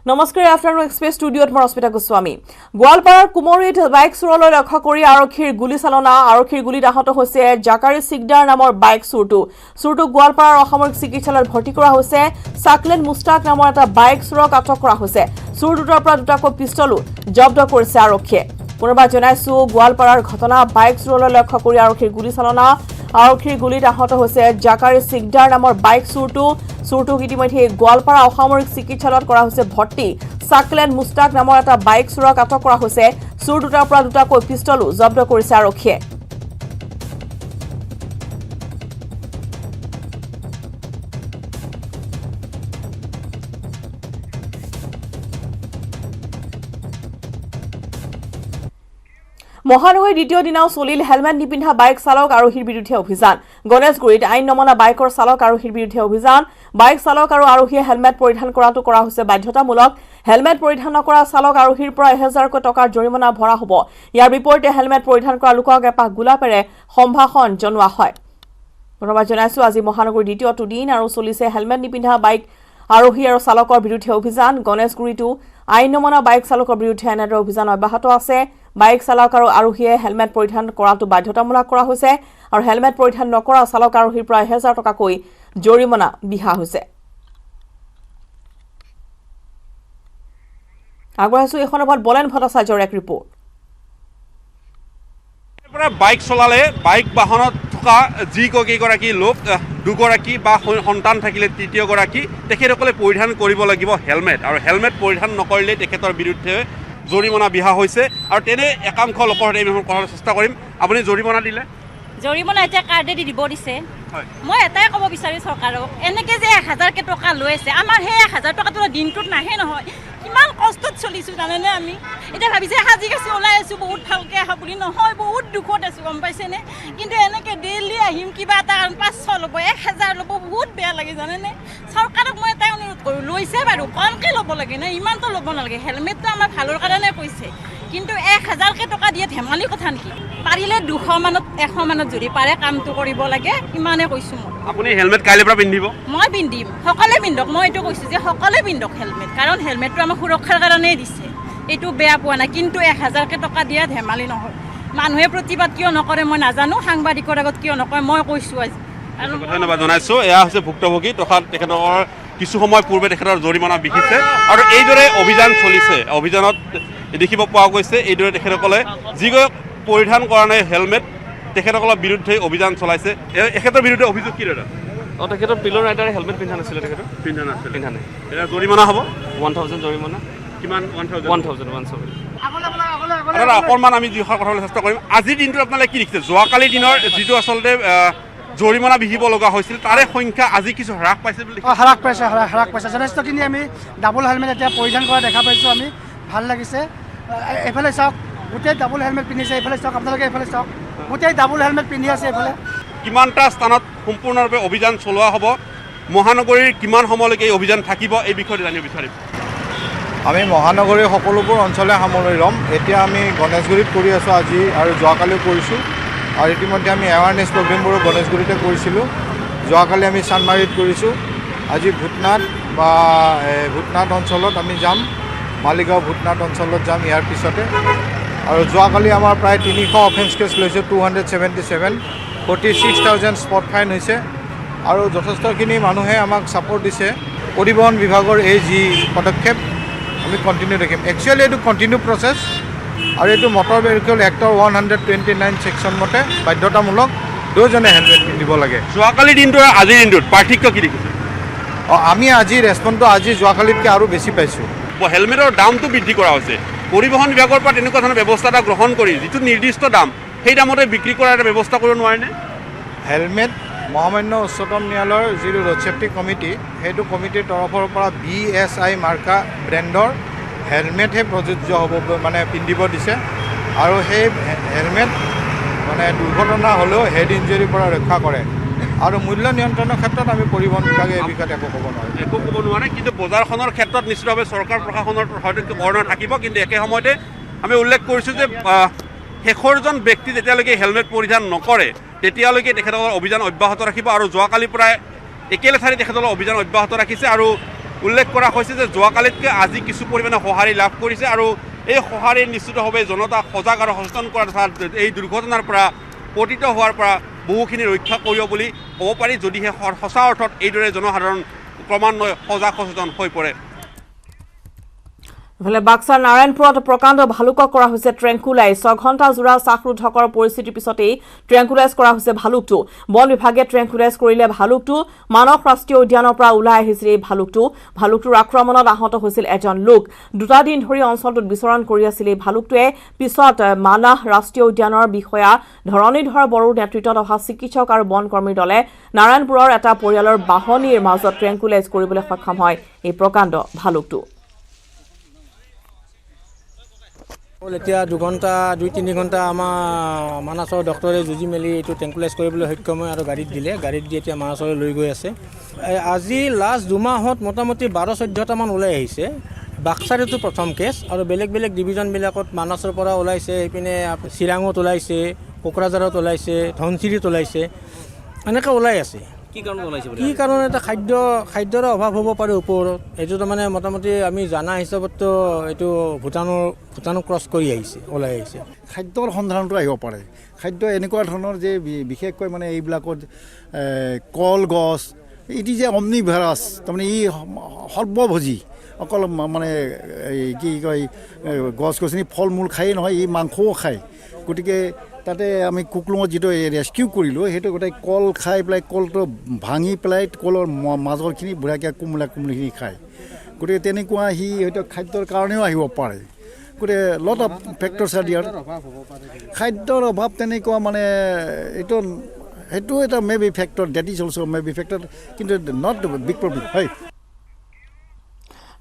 নমস্কাৰ afternoon express ষ্টুডিঅ'ত মই ৰশ্মিতা গোস্বামী গোৱালপাৰাৰ কুমৰীত বাইক চুৰলৈ লক্ষ্য কৰি আৰক্ষীৰ গুলীচালনা আৰক্ষীৰ গুলীত আহত হৈছে জাকাৰী সিকদাৰ নামৰ বাইক চুৰটো গোৱালপাৰাৰ অসামৰিক চিকিৎসালয়ত ভৰ্তি কৰা হৈছে সাকলেন মুস্তাক নামৰ এটা বাইক চুৰক আটক কৰা হৈছে চুৰ দুটাৰ পৰা দুটাকৈ পিস্তলো জব্দ কৰিছে আৰক্ষীয়ে পুনৰবাৰ জনাইছো গোৱালপাৰাৰ ঘটনা বাইক চুৰলৈ লক্ষ্য কৰি আৰক্ষীৰ গুলীচালনা আৰক্ষীৰ গুলীত আহত হৈছে জাকাৰী সিকদাৰ নামৰ বাইক চুৰটো ইতিমধ্যে গোৱালপাৰা অসামৰিক চিকিৎসালয়ত কৰা হৈছে ভৰ্তি সাকলেন মুস্তাক নামৰ এটা বাইক চুৰক আটক কৰা হৈছে চুৰ দুটাৰ পৰা দুটাকৈ পিস্তলো জব্দ কৰিছে আৰক্ষীয়ে মহানগৰীৰ দ্বিতীয় দিনাও চলিল হেলমেট নিপিন্ধা বাইক চালক আৰোহীৰ বিৰুদ্ধে অভিযান গণেশগুৰিত আইন নমনা বাইকৰ চালক আৰোহীৰ বিৰুদ্ধে অভিযান বাইক চালক আৰু আৰোহীয়ে হেলমেট পৰিধান কৰাটো কৰা হৈছে বাধ্যতামূলক হেলমেট পৰিধান নকৰা চালক আৰোহীৰ পৰা 1000 টকাৰ জৰিমনা ভৰা হ'ব ইয়াৰ বিপৰীতে হেলমেট পৰিধান কৰা লোকক এপাক গোলাপেৰে সম্ভাষণ জনোৱা হয় ধন্যবাদ জনাইছো আজি মহানগৰীৰ দ্বিতীয়টো দিন আৰু চলিছে হেলমেট নিপিন্ধা বাইক আৰোহী আৰু চালকৰ বিৰুদ্ধে অভিযান গণেশগুৰিটো আইন নমনা বাইক চালকৰ বিৰুদ্ধে এনেদৰে অভিযান অব্যাহত আছে বাইক চালক আৰু আৰোহীয়ে হেলমেট পৰিধান কৰাটো বাধ্যতামূলক কৰা হৈছে আৰু হেলমেট পৰিধান নকৰা চালক আৰোহীৰ পৰা 1000 টকাকৈ জৰিমনা বিহা হৈছে আগবঢ়াইছো এখন ওপৰত বলেন ভট্টাচাৰ্যৰ এক ৰিপৰ্ট বাইক চলালে বাইক বাহনত থকা যিকেইগৰাকী লোক দুগৰাকী বা সন্তান থাকিলে তৃতীয়গৰাকী তেখেতসকলে পৰিধান কৰিব লাগিব হেলমেট আৰু হেলমেট পৰিধান নকৰিলে তেখেতৰ বিৰুদ্ধে জৰিমনা বিহা হৈছে আৰু তেনে একাংশ লোকৰ সৈতে আমি কৰাৰ চেষ্টা কৰিম আপুনি জৰিমনা দিলে জৰিমনা এতিয়া কাৰ্ডেদি দিব দিছে মই এটাই ক'ব বিচাৰি চৰকাৰক এনেকৈ যে 1000 টকা লৈ আছে আমাৰ সেই 1000 টকাটো দিনটোত নাহে নহয় কিমান কষ্টত চলিছোঁ জানেনে আমি এতিয়া ভাবিছে সাজি কাচি ওলাই আছোঁ বহুত ভালকৈ আহা বুলি নহয় বহুত দুখত আছোঁ গম পাইছেনে কিন্তু এনেকৈ ডেইলি আহিম কিবা এটা 500 ল'ব 1000 ল'ব বহুত বেয়া লাগে জানেনে চৰকাৰক মই এটাই অনুৰোধ কৰোঁ লৈছে বাৰু কমকৈ ল'ব লাগে নে ইমানটো ল'ব নালাগে হেলমেটটো আমাৰ ভালৰ কাৰণে কৈছে কিন্তু 1000 টকা দিয়ে ধেমালি কথা নেকি পাৰিলে 200 মানত 100 মানত যদি পাৰে কামটো কৰিব লাগে ইমানে কৈছোঁ মই আপুনি হেলমেট কাইলৈৰ পৰা পিন্ধিব মই পিন্ধিম সকলোৱে পিন্ধক মই এইটো কৈছোঁ যে সকলোৱে পিন্ধক হেলমেট কাৰণ হেলমেটটো আমাক সুৰক্ষাৰ কাৰণেই দিছে এইটো বেয়া পোৱা নাই কিন্তু 1000 টকা দিয়া ধেমালি নহয় মানুহে প্ৰতিবাদ কিয় নকৰে মই নাজানো সাংবাদিকৰ আগত কিয় নকৰে মই কৈছোঁ আজি ধন্যবাদ জনাইছোঁ এয়া হৈছে ভুক্তভোগী তথা তেখেতৰ কিছু সময় পূৰ্বে তেখেতৰ জৰিমনা বিহিছে আৰু এইদৰে অভিযান চলিছে অভিযানত দেখিব পোৱা গৈছে এইদৰে তেখেতসকলে যিগৰাকী পৰিধান কৰা নাই হেলমেট তেখেতসকলৰ বিৰুদ্ধে অভিযান চলাইছে এখেতৰ বিৰুদ্ধে অভিযোগ কি দাদা তেখেতৰ পিলৰ ৰাইডাৰে হেলমেট পিন্ধা নাছিলে তেখেতৰ পিন্ধা নাছিলে পিন্ধা নাই এতিয়া জৰিমনা হ'ব 1000 জৰিমনা কিমান 1000 দাদা অকণমান আমি যিষাৰ কথা চেষ্টা কৰিম আজিৰ দিনটোত আপোনালোকে কি দেখিছে যোৱাকালিৰ দিনৰ যিটো আচলতে জৰিমনা বিহিব লগা হৈছিল তাৰে সংখ্যা আজি কিছু হ্ৰাস পাইছে বুলি হ্ৰাস পাইছে যথেষ্টখিনি আমি ডাবল হেলমেট এতিয়া পৰিধান কৰা দেখা পাইছোঁ আমি ভাল লাগিছে এইফালে চাওক গোটেই ডাবল হেলমেট পিন্ধিছে এইফালে চাওক আপোনালোকে এইফালে চাওক গোটেই ডাবল হেলমেট পিন্ধি আছে এইফালে কিমানটা স্থানত সম্পূৰ্ণৰূপে অভিযান চলোৱা হ'ব মহানগৰীৰ কিমান সময়লৈকে এই অভিযান থাকিব এই বিষয়ে জানিব বিচাৰিম আমি মহানগৰীৰ সকলোবোৰ অঞ্চলে সামৰি ল'ম এতিয়া আমি গণেশগুৰিত কৰি আছোঁ আজি আৰু যোৱাকালিও কৰিছোঁ আৰু ইতিমধ্যে আমি এৱাৰনেছ প্ৰগ্ৰেমবোৰো গণেশগুৰিতে কৰিছিলোঁ যোৱাকালি আমি চানমাৰীত কৰিছোঁ আজি ভূটনাথ অঞ্চলত আমি যাম মালিগাঁও ভূটনাথ অঞ্চলত যাম ইয়াৰ পিছতে আৰু যোৱাকালি আমাৰ প্ৰায় 300 অফেন্স কেছ লৈছে 277 46,000 স্পট ফাইন হৈছে আৰু যথেষ্টখিনি মানুহে আমাক ছাপোৰ্ট দিছে পৰিবহণ বিভাগৰ এই যি পদক্ষেপ আমি কণ্টিনিউ ৰাখিম একচুৱেলি এইটো কণ্টিনিউ প্ৰচেছ আৰু এইটো মটৰ ভেহিকল এক্টৰ 129 ছেকশ্যন মতে বাধ্যতামূলক দুয়োজনে হেলমেট পিন্ধিব লাগে যোৱাকালিৰ দিনটো আজিৰ দিনটোত পাৰ্থক্য কি দেখিছে আমি আজি ৰেছপণ্ডটো আজি যোৱাকালিতকৈ আৰু বেছি পাইছোঁ হেলমেটৰ দামটো বৃদ্ধি কৰা হৈছে পৰিবহণ বিভাগৰ পৰা তেনেকুৱা ধৰণৰ ব্যৱস্থা এটা গ্ৰহণ কৰি যিটো নিৰ্দিষ্ট দাম সেই দামতে বিক্ৰী কৰাৰ এটা ব্যৱস্থা কৰিব নোৱাৰেনে হেলমেট মহামান্য উচ্চতম ন্যায়ালয়ৰ যিটো ৰোড ছেফটি কমিটি সেইটো কমিটিৰ তৰফৰ পৰা BSI মাৰ্কা ব্ৰেণ্ডৰ হেলমেটহে প্ৰযোজ্য হ'ব মানে পিন্ধিব দিছে আৰু সেই হেলমেট মানে দুৰ্ঘটনা হ'লেও হেড ইঞ্জুৰিৰ পৰা ৰক্ষা কৰে আৰু মূল্য নিয়ন্ত্ৰণৰ ক্ষেত্ৰত আমি পৰিবহণ বিভাগে এই বিষয়ত একো ক'ব নোৱাৰে কিন্তু বজাৰখনৰ ক্ষেত্ৰত নিশ্চিতভাৱে চৰকাৰ প্ৰশাসনৰ হয়তো কৰ্ণৰ থাকিব কিন্তু একে সময়তে আমি উল্লেখ কৰিছোঁ যে শেষৰজন ব্যক্তি যেতিয়ালৈকে হেলমেট পৰিধান নকৰে তেতিয়ালৈকে তেখেতসকলৰ অভিযান অব্যাহত ৰাখিব আৰু যোৱাকালিৰ পৰাই একেলেঠাৰি তেখেতসকলৰ অভিযান অব্যাহত ৰাখিছে আৰু উল্লেখ কৰা হৈছে যে যোৱাকালিতকৈ আজি কিছু পৰিমাণে সঁহাৰি লাভ কৰিছে আৰু এই সঁহাৰি নিশ্চিতভাৱে জনতাক সজাগ আৰু সচেতন কৰাৰ এই দুৰ্ঘটনাৰ পৰা পতিত হোৱাৰ পৰা বহুখিনি ৰক্ষা কৰিব বুলি ক'ব পাৰি যদিহে সঁচা অৰ্থত এইদৰে জনসাধাৰণ ক্ৰমান্বয়ে সজাগ সচেতন হৈ পৰে ইফালে বাক্সাৰ নাৰায়ণপুৰত প্ৰকাণ্ড ভালুকক কৰা হৈছে ট্ৰেংকুলাইজ 6 ঘণ্টা জোৰা শ্বাসৰোধকৰ পৰিস্থিতিৰ পিছতেই ট্ৰেংকুলাইজ কৰা হৈছে ভালুকটো বন বিভাগে ট্ৰেংকুলাইজ কৰিলে ভালুকটো মানস ৰাষ্ট্ৰীয় উদ্যানৰ পৰা ওলাই আহিছিল এই ভালুকটোৰ আক্ৰমণত আহত হৈছিল এজন লোক 2 দিন ধৰি অঞ্চলটোত বিচৰণ কৰি আছিল এই ভালুকটোৱে পিছত মানস ৰাষ্ট্ৰীয় উদ্যানৰ বিষয়া ধৰণীধৰ বড়োৰ নেতৃত্বত অহা চিকিৎসক আৰু বন কৰ্মীৰ দলে নাৰায়ণপুৰৰ এটা পৰিয়ালৰ বাহনীৰ মাজত ট্ৰেংকুলাইজ কৰিবলৈ সক্ষম হয় এই প্ৰকাণ্ড ভালুকটো এতিয়া 2-3 ঘণ্টা আমাৰ মানাসৰ ডক্টৰে যুঁজি মেলি এইটো ট্ৰেংকুলাইজ কৰিবলৈ সক্ষম হয় আৰু গাড়ীত দি এতিয়া মানাসলৈ লৈ গৈ আছে আজি লাষ্ট 2 মাহত মোটামুটি 12-14টামান ওলাই আহিছে বাক্সাৰেতো প্ৰথম কেছ আৰু বেলেগ ডিভিজনবিলাকত মানাসৰ পৰা ওলাইছে এইপিনে চিৰাঙত ওলাইছে কোকৰাঝাৰত ওলাইছে ধনচিৰিত ওলাইছে এনেকৈ ওলাই আছে কি কাৰণে এটা খাদ্যৰ অভাৱ হ'ব পাৰে ওপৰত এইটো তাৰমানে মোটামুটি আমি জানা হিচাপততো এইটো ভূটানক ক্ৰছ কৰি ওলাই আহিছে খাদ্যৰ সন্ধানটো আহিব পাৰে খাদ্য এনেকুৱা ধৰণৰ যে বিশেষকৈ মানে এইবিলাকত কলগছ এটি যে অমনিভাৰাছ তাৰমানে ই সৰ্বভোজী অকল মানে কি কয় গছ গছনি ফল মূল খায়েই নহয় ই মাংসও খায় গতিকে তাতে আমি কুকলুঙত যিটো ৰেস্কিউ কৰিলোঁ সেইটো গোটেই কল খাই পেলাই কলটো ভাঙি পেলাই কলৰ মাজৰখিনি বুঢ়াকৈ কোমলীখিনি খায় গতিকে তেনেকুৱা সি হয়তো খাদ্যৰ কাৰণেও আহিব পাৰে গতিকে লট অফ ফেক্টৰ্ছ আৰ দিয়াৰ খাদ্যৰ অভাৱ তেনেকুৱা মানে সেইটো এটা may be factor that is also' may be factor কিন্তু নট বিগ প্ৰব্লেম হয়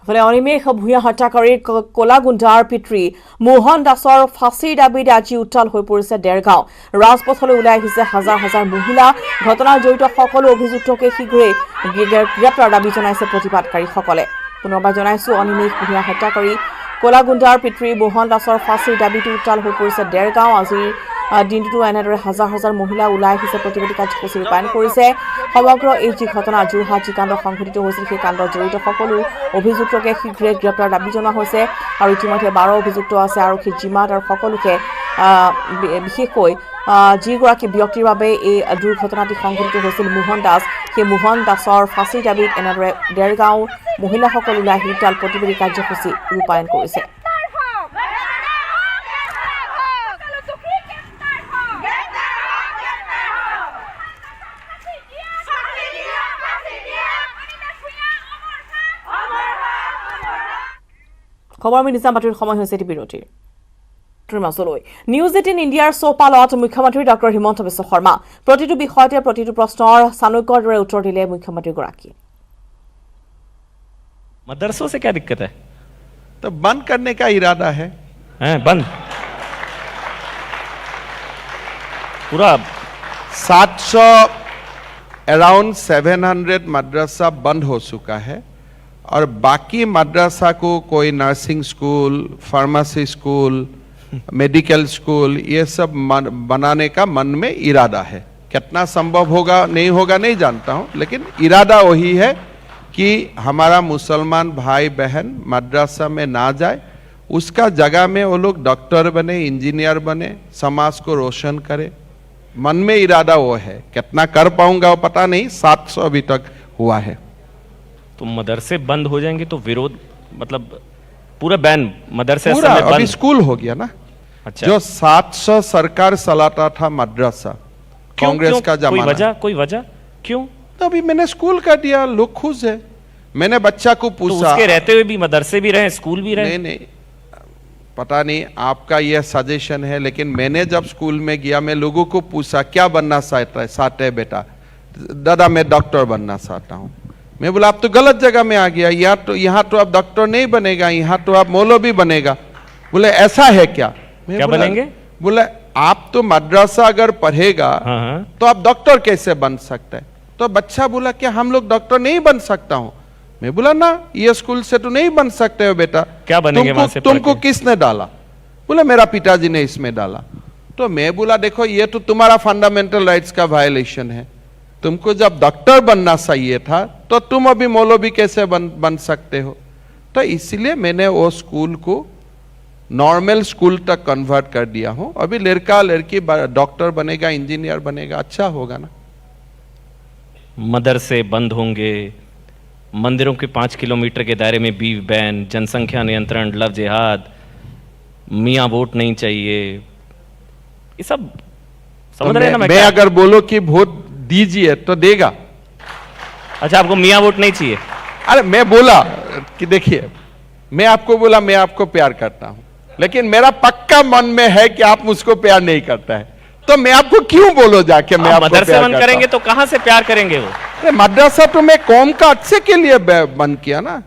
ইফালে অনিমেষ ভূঞা হত্যাকাৰীৰ কলাগুণ্ডাৰ পিতৃ মোহন দাসৰ ফাঁচীৰ দাবীত আজি উত্তাল হৈ পৰিছে ডেৰগাঁও ৰাজপথলৈ ওলাই আহিছে হাজাৰ মহিলা ঘটনাৰ জড়িত সকলো অভিযুক্তকে শীঘ্ৰেই গ্ৰেপ্তাৰ দাবী জনাইছে প্ৰতিবাদকাৰীসকলে পুনৰবাৰ জনাইছো অনিমেষ ভূঞা হত্যাকাৰী কলাগুণ্ডাৰ পিতৃ মোহন দাসৰ ফাঁচীৰ দাবীটো উত্তাল হৈ পৰিছে ডেৰগাঁও আজিৰ দিনটোতো এনেদৰে হাজাৰ মহিলা ওলাই আহিছে প্ৰতিবাদী কাৰ্যসূচী ৰূপায়ণ কৰিছে সমগ্ৰ এই যি ঘটনা যোৰহাট যি কাণ্ড সংঘটিত হৈছিল সেই কাণ্ডত জড়িত সকলো অভিযুক্তকে শীঘ্ৰে গ্ৰেপ্তাৰ দাবী জনোৱা হৈছে আৰু ইতিমধ্যে 12 অভিযুক্ত আছে আৰক্ষীৰ জিমাত আৰু সকলোকে বিশেষকৈ যিগৰাকী ব্যক্তিৰ বাবে এই দুৰ্ঘটনাটি সংঘটিত হৈছিল মোহন দাস সেই মোহন দাসৰ ফাঁচীৰ দাবীত এনেদৰে ডেৰগাঁও মহিলাসকল ওলাই আহি উত্তাল প্ৰতিবাদী কাৰ্যসূচী ৰূপায়ণ কৰিছে খবৰ আমি নিজাম বাতৰিৰ সময় হৈছে এটি বিৰতিৰ ত্ৰিমাছলৈ নিউজ 18 ইণ্ডিয়াৰ চৌপালত মুখ্যমন্ত্ৰী ডক্টৰ হিমন্ত বিশ্ব শৰ্মা প্ৰতিটো বিষয়তে প্ৰতিটো প্ৰশ্নৰ চাণক্যৰ দৰে উত্তৰ দিলে মুখ্যমন্ত্ৰীগৰাকী मदरसों से क्या दिक्कत है तो बंद करने का इरादा है बंद पूरा 700 अराउंड 700 मदरसा बंद हो चुका है और बाकी मदरसा को कोई nursing school pharmacy school medical school ये सब बनाने का मन में इरादा है कितना संभव होगा नहीं जानता हूँ लेकिन इरादा वही है कि हमारा मुसलमान भाई बहन मदरसा में ना जाए उसका जगह में वो लोग डॉक्टर बने इंजीनियर बने समाज को रोशन करे मन में इरादा वो है कितना कर पाऊंगा वो पता नहीं 700 अभी तक हुआ है तो मदरसे बंद हो जाएंगे तो विरोध मतलब पूरा बैन मदरसे पूरा अभी स्कूल हो गया ना अच्छा जो 700 सरकार चलाता था मदरसा कांग्रेस का जमाना कोई वजह क्यों तो अभी मैंने स्कूल कर दिया लोग खुश है मैंने बच्चा को पूछा तो उसके रहते हुए भी मदरसे भी रहे स्कूल भी रहे नहीं पता नहीं आपका यह सजेशन है लेकिन मैंने जब स्कूल में गया मैं लोगों को पूछा क्या बनना चाहते है बेटा दादा मैं डॉक्टर बनना चाहता हूँ मैं बोला आप तो गलत जगह में आ गया यहाँ तो आप डॉक्टर नहीं बनेगा यहाँ तो आप मौलवी बनेगा बोले ऐसा है क्या बनेंगे बोले आप तो मदरसा अगर पढ़ेगा तो आप डॉक्टर कैसे बन सकते हैं तो बच्चा बोला कि हम लोग डॉक्टर नहीं बन सकता हूँ मैं बोला ना ये स्कूल से तो नहीं बन सकते हो बेटा क्या बनेंगे वहां से तुमको किसने डाला बोला मेरा पिताजी ने इसमें डाला तो मैं बोला देखो ये तो तुम्हारा फंडामेंटल राइट्स का वायलेशन है तुमको जब डॉक्टर बनना चाहिए था तो तुम अभी मौलवी कैसे बन सकते हो? तो इसलिए मैंने वो स्कूल को नॉर्मल स्कूल तक कन्वर्ट कर दिया हूं। अभी लड़का लड़की डॉक्टर बनेगा, इंजीनियर बनेगा, अच्छा होगा ना। मदरसे बंद होंगे, मंदिरों के 5 किलोमीटर के दायरे में बीफ बैन, जनसंख्या नियंत्रण, लव जिहाद, मियाँ वोट नहीं चाहिए, ये सब समझ रहे हैं ना? मैं अगर बोलो कि वोट दीजिए तो देगा। अच्छा, आपको मियाँ वोट नहीं चाहिए? अरे मैं बोला कि देखिए, मैं आपको बोला मैं आपको प्यार करता हूं, लेकिन मेरा पक्का मन में है कि आप मुझको प्यार नहीं करता है, तो मैं आपको क्यों बोलो जाके मैं आपको मदरसे प्यार बंद करता करेंगे तो कहां से प्यार करेंगे वो? अरे मदरसा तो मैं कौम का अच्छे के लिए बंद किया ना।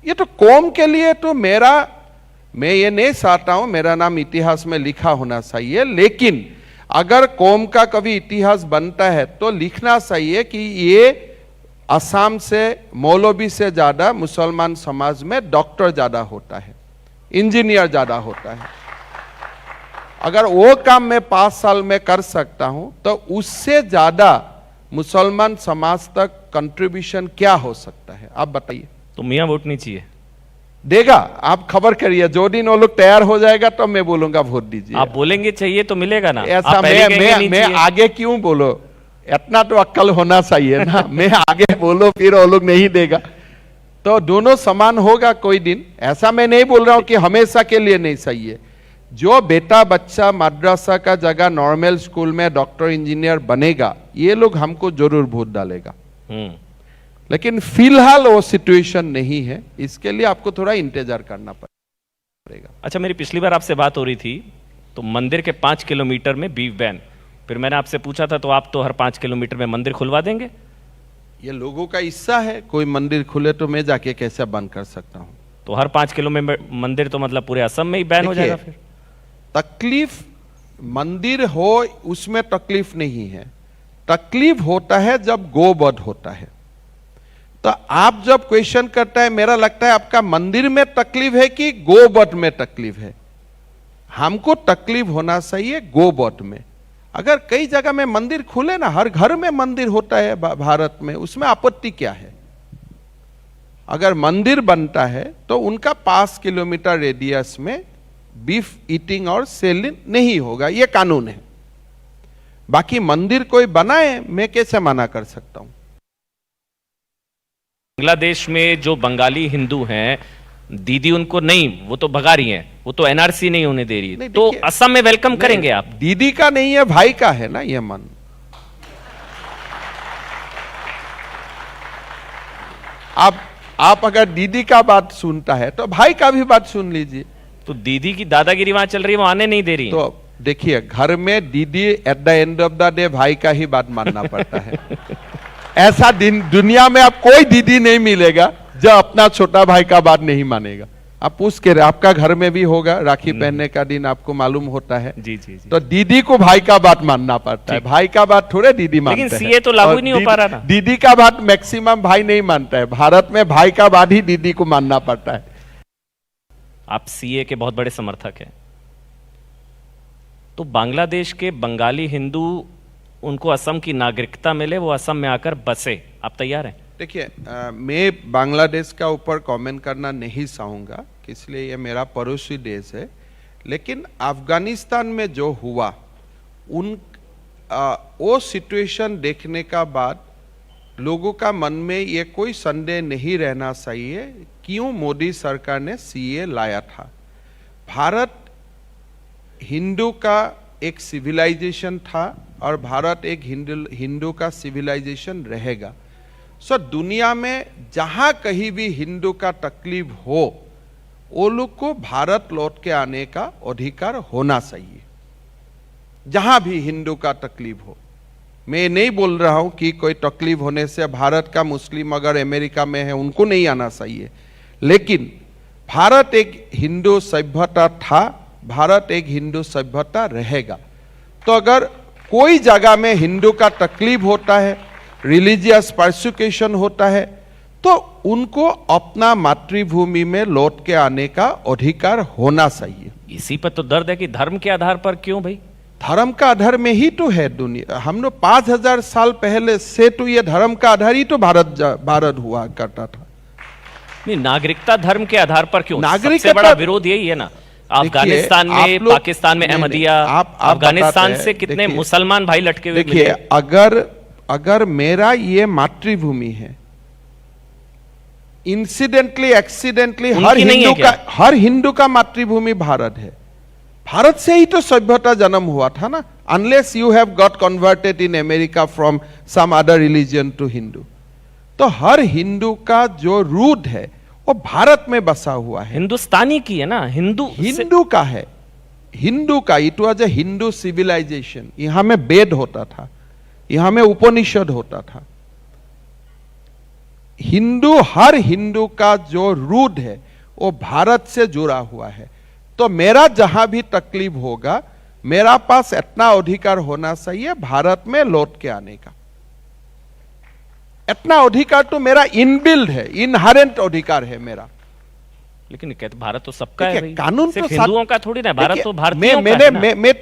ये तो कौम के लिए, तो मैं ये नहीं चाहता हूं मेरा नाम इतिहास में लिखा होना चाहिए, लेकिन अगर कौम का कभी इतिहास बनता है तो लिखना चाहिए कि ये असम से मौलवी से ज्यादा मुसलमान समाज में डॉक्टर ज्यादा होता है, इंजीनियर ज्यादा होता है। अगर वो काम मैं 5 साल में कर सकता हूं तो उससे ज्यादा मुसलमान समाज तक कंट्रीब्यूशन क्या हो सकता है, आप बताइए। तो मियाँ वोट नहीं चाहिए? देगा, आप खबर करिए, जो दिन वो लोग तैयार हो जाएगा तो मैं बोलूंगा वोट दीजिए। आप बोलेंगे चाहिए तो मिलेगा ना? ऐसा आप पहले कहेंगे नहीं मैं चाहिए। आगे क्यों बोलो, इतना तो अक्ल होना चाहिए ना। मैं आगे बोलो फिर वो लोग नहीं देगा, तो दोनों समान होगा कोई दिन। ऐसा मैं नहीं बोल रहा हूं कि हमेशा के लिए नहीं चाहिए। जो बेटा बच्चा मद्रसा का जगह नॉर्मल स्कूल में डॉक्टर इंजीनियर बनेगा, ये लोग हमको जरूर वोट डालेगा। लेकिन फिलहाल वो सिचुएशन नहीं है, इसके लिए आपको थोड़ा इंतजार करना पड़ेगा। अच्छा, मेरी पिछली बार आपसे बात हो रही थी तो मंदिर के 5 किलोमीटर में बीफ बैन, फिर मैंने आपसे पूछा था तो आप तो हर 5 किलोमीटर में मंदिर खुलवा देंगे। ये लोगों का हिस्सा है, कोई मंदिर खुले तो मैं जाके कैसे बंद कर सकता हूं? तो हर 5 किलोमीटर मंदिर तो मतलब पूरे असम में ही बैन हो जाएगा फिर? तकलीफ मंदिर हो उसमें तकलीफ नहीं है, तकलीफ होता है जब गोवध होता है। तो आप जब क्वेश्चन करता है, मेरा लगता है आपका मंदिर में तकलीफ है कि गोवध में तकलीफ है। हमको तकलीफ होना चाहिए गोवध में। अगर कई जगह में मंदिर खुले ना, हर घर में मंदिर होता है भारत में, उसमें आपत्ति क्या है? अगर मंदिर बनता है तो उनका 5 किलोमीटर रेडियस में बीफ ईटिंग और सेलिंग नहीं होगा, यह कानून है। बाकी मंदिर कोई बनाए, मैं कैसे मना कर सकता हूं? बांग्लादेश में जो बंगाली हिंदू हैं, दीदी उनको नहीं, वो तो भगा रही हैं, वो तो एनआरसी नहीं होने दे रही है, तो असम में वेलकम करेंगे आप? दीदी का नहीं है, भाई का है ना ये मन। आप अगर दीदी का बात सुनता है तो भाई का भी बात सुन लीजिए। तो दीदी की दादागिरी वहां चल रही है, वो आने नहीं दे रही। तो देखिए, घर में दीदी at the end of the day भाई का ही बात मानना पड़ता है। ऐसा दिन दुनिया में आप कोई दीदी नहीं मिलेगा जो अपना छोटा भाई का बात नहीं मानेगा। आप पूछ के, आपका घर में भी होगा, राखी पहनने का दिन आपको मालूम होता है। जी जी जी। तो दीदी को भाई का बात मानना पड़ता है, भाई का बात थोड़े दीदी मानते हैं। लेकिन सीए तो लागू नहीं हो पा रहा ना। दीदी का बात मैक्सिमम भाई नहीं मानता है, भारत में भाई का बात ही दीदी को मानना पड़ता है। आप सीए के बहुत बड़े समर्थक हैं, तो बांग्लादेश के बंगाली हिंदू, उनको असम की नागरिकता मिले, वो असम में आकर बसे, आप तैयार हैं? देखिए, मैं बांग्लादेश का ऊपर कमेंट करना नहीं चाहूँगा, इसलिए ये मेरा पड़ोसी देश है। लेकिन अफगानिस्तान में जो हुआ, वो सिचुएशन देखने का बाद लोगों का मन में ये कोई संदेह नहीं रहना चाहिए क्यों मोदी सरकार ने सीए लाया था। भारत हिंदू का एक सिविलाइजेशन था और भारत एक हिंदू का सिविलाइजेशन रहेगा। सो दुनिया में जहां कहीं भी हिंदू का तकलीफ हो, वो लोग को भारत लौट के आने का अधिकार होना चाहिए, जहां भी हिंदू का तकलीफ हो। मैं नहीं बोल रहा हूं कि कोई तकलीफ होने से भारत का मुस्लिम अगर अमेरिका में है उनको नहीं आना चाहिए, लेकिन भारत एक हिंदू सभ्यता था, भारत एक हिंदू सभ्यता रहेगा। तो अगर कोई जगह में हिंदू का तकलीफ होता है, रिलीजियस परसिक्यूशन होता है, तो उनको अपना मातृभूमि में लौट के आने का अधिकार होना चाहिए। इसी पर तो दर्द है कि धर्म के आधार पर क्यों भाई? धर्म का आधार में ही तो है दुनिया। हम लोग 5000 साल पहले से तो ये धर्म का आधार ही तो भारत हुआ करता था। नहीं, नागरिकता धर्म के आधार पर क्यों? नागरिकता सबसे बड़ा विरोध यही है ना। अफगानिस्तान में, पाकिस्तान में अहमदिया, अफगानिस्तान से कितने मुसलमान भाई लटके हुए। देखिए, अगर मेरा ये मातृभूमि है, इंसिडेंटली एक्सीडेंटली हर हिंदू का मातृभूमि भारत है। भारत से ही तो सभ्यता जन्म हुआ था ना, unless you have got converted in America from some other religion to Hindu. तो हर हिंदू का जो रूट है वो भारत में बसा हुआ है। हिंदुस्तानी की है ना, हिंदू का है, हिंदू का। It was a Hindu civilization. यहां में वेद होता था, यहां में उपनिषद होता था। हर हिंदू का जो रूट है वो भारत से जुड़ा हुआ है। तो मेरा जहां भी तकलीफ होगा, मेरा पास इतना अधिकार होना चाहिए भारत में लौट के आने का। इतना अधिकार तो मेरा इनबिल्ड है, इनहेरेंट अधिकार है मेरा। लेकिन कहते भारत तो सबका है भाई। कानून सिर्फ तो हिंदुओं का थोड़ी ना, भारत तो भारतीयों का है ना।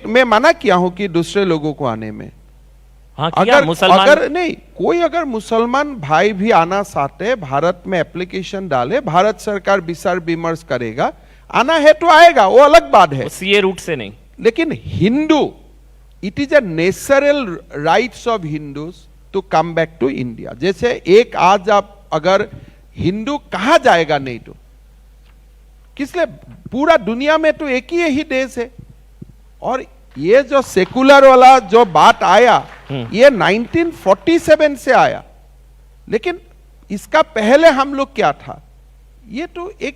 मैं मना किया हूं कि दूसरे लोगों को आने में। हाँ, अगर अगर मुसलमान भाई भी आना चाहते, भारत में एप्लीकेशन डाले, भारत सरकार विचार विमर्श करेगा, आना है तो आएगा, वो अलग बात है। सीए रूट से नहीं। लेकिन Hindu, it is a natural rights of Hindus to come back to India. जैसे एक आज आप अगर हिंदू कहां जाएगा नहीं तो किस लिए? पूरा दुनिया में तो एक ही देश है। और ये जो सेकुलर वाला जो बात आया, ये 1947 से आया। लेकिन इसका पहले हम लोग क्या था? ये तो एक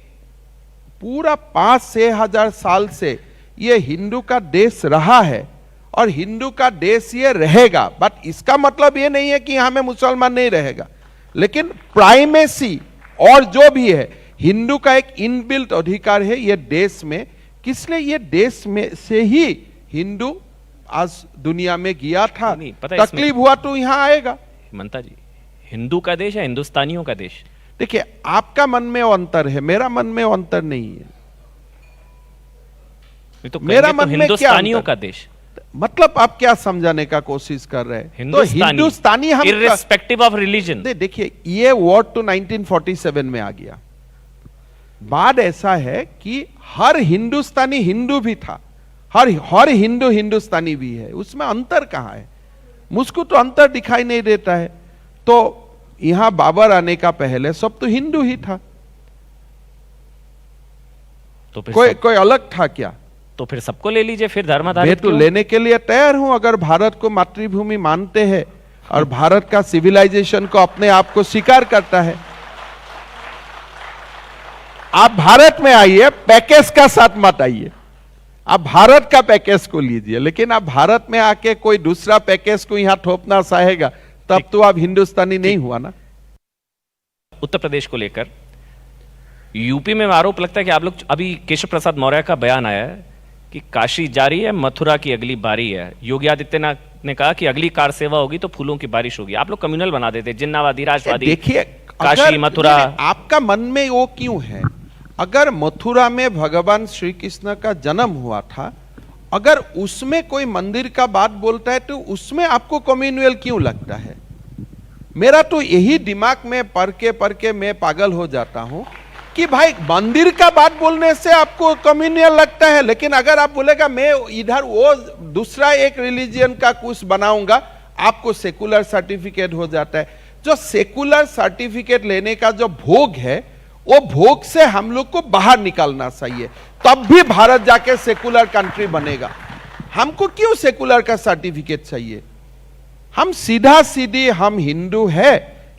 पूरा 5-6 हजार साल से ये हिंदू का देश रहा है और हिंदू का देश ये रहेगा। बट इसका मतलब ये नहीं है कि यहां में मुसलमान नहीं रहेगा। लेकिन प्राइमेसी और जो भी है, हिंदू का एक इनबिल्ट अधिकार है ये देश में। किस लिए? ये देश में से ही हिंदू आज दुनिया में गया था। तकलीफ हुआ तो यहां आएगा। मनता जी, हिंदू का देश है हिंदुस्तानियों का देश? देखिए, आपका मन में वो अंतर है, मेरा मन में वो अंतर नहीं है। तो मेरा मन में हिंदुस्तानियों का देश मतलब आप क्या समझाने का कोशिश कर रहे हैं? तो हिंदुस्तानी हम इर्रेस्पेक्टिव ऑफ रिलीजन। देखिए, ये वर्ड तो 1947 में आ गया। बात ऐसा है कि हर हिंदुस्तानी हिंदू भी था, हर हिंदू हिंदुस्तानी भी है। उसमें अंतर कहां है? मुझको तो अंतर दिखाई नहीं देता है। तो यहां बाबर आने का पहले सब तो हिंदू ही था। तो कोई अलग था क्या? तो फिर सबको ले लीजिए, फिर धर्माधारित। मैं तो लेने के लिए तैयार हूं, अगर भारत को मातृभूमि मानते हैं और भारत का सिविलाइजेशन को अपने आप को स्वीकार करता है। आप भारत में आइए, पैकेज का साथ मत आइए। आप भारत का पैकेज को लीजिए, लेकिन आप भारत में आके कोई दूसरा पैकेज को यहां थोपना चाहेगा तब तो आप हिंदुस्तानी नहीं हुआ ना। उत्तर प्रदेश को लेकर यूपी में आरोप लगता है कि आप लोग, अभी केशव प्रसाद मौर्य का बयान आया है कि काशी जारी है, मथुरा की अगली बारी है। योगी आदित्यनाथ ने कहा कि अगली कार सेवा होगी तो फूलों की बारिश होगी। आप लोग कम्युनल बना देते, जिन्नावादी, राजवादी। देखिए, काशी मथुरा, आपका मन में वो क्यों है? अगर मथुरा में भगवान श्री कृष्ण का जन्म हुआ था, अगर उसमें कोई मंदिर का बात बोलता है तो उसमें आपको कम्युनल क्यों लगता है? मेरा तो यही दिमाग में पढ़ के मैं पागल हो जाता हूं कि भाई मंदिर का बात बोलने से आपको कम्युनल लगता है, लेकिन अगर आप बोलेगा मैं इधर वो दूसरा एक रिलीजियन का कुछ बनाऊंगा, आपको सेकुलर सर्टिफिकेट हो जाता है। जो सेकुलर सर्टिफिकेट लेने का जो भोग है, वो भोग से हम लोग को बाहर निकालना चाहिए, तब भी भारत जाके सेकुलर कंट्री बनेगा। हमको क्यों सेकुलर का सर्टिफिकेट चाहिए? हम सीधा सीधी हम हिंदू है,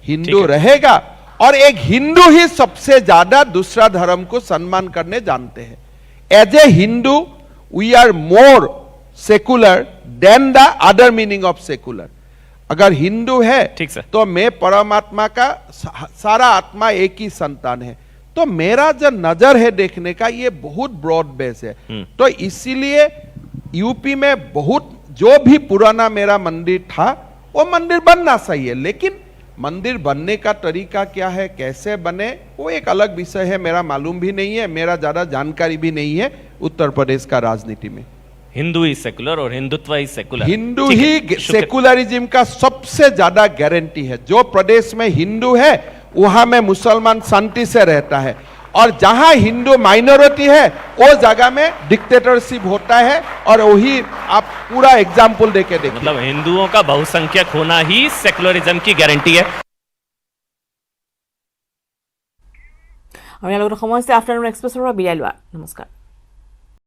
हिंदू रहेगा। और एक हिंदू ही सबसे ज्यादा दूसरा धर्म को सम्मान करने जानते हैं। As a Hindu we are more secular than the other meaning of secular. अगर हिंदू है तो मैं परमात्मा का सारा आत्मा एक ही संतान है। तो मेरा जो नजर है देखने का, ये बहुत ब्रॉड बेस है। तो इसीलिए यूपी में बहुत जो भी पुराना मेरा मंदिर था वो मंदिर बनना चाहिए, लेकिन मंदिर बनने का तरीका क्या है, कैसे बने, वो एक अलग विषय है। मेरा मालूम भी नहीं है, मेरा ज्यादा जानकारी भी नहीं है उत्तर प्रदेश का राजनीति में। हिंदू ही सेकुलर और हिंदुत्व ही सेकुलर। हिंदू ही सेकुलरिज्म का सबसे ज्यादा गारंटी है। जो प्रदेश में हिंदू है वहां में मुसलमान शांति से रहता है, और जहां हिंदू माइनॉरिटी है वो जगह में डिक्टेटरशिप होता है। और वही आप पूरा एग्जाम्पल देके देखिए, मतलब हिंदुओं का बहुसंख्यक होना ही सेकुलरिज्म की गारंटी है। আৰু ইয়াৰ লগতে সময় হৈছে আফটাৰনুন এক্সপ্ৰেছৰ পৰা বিদায় লোৱা। নমস্কাৰ।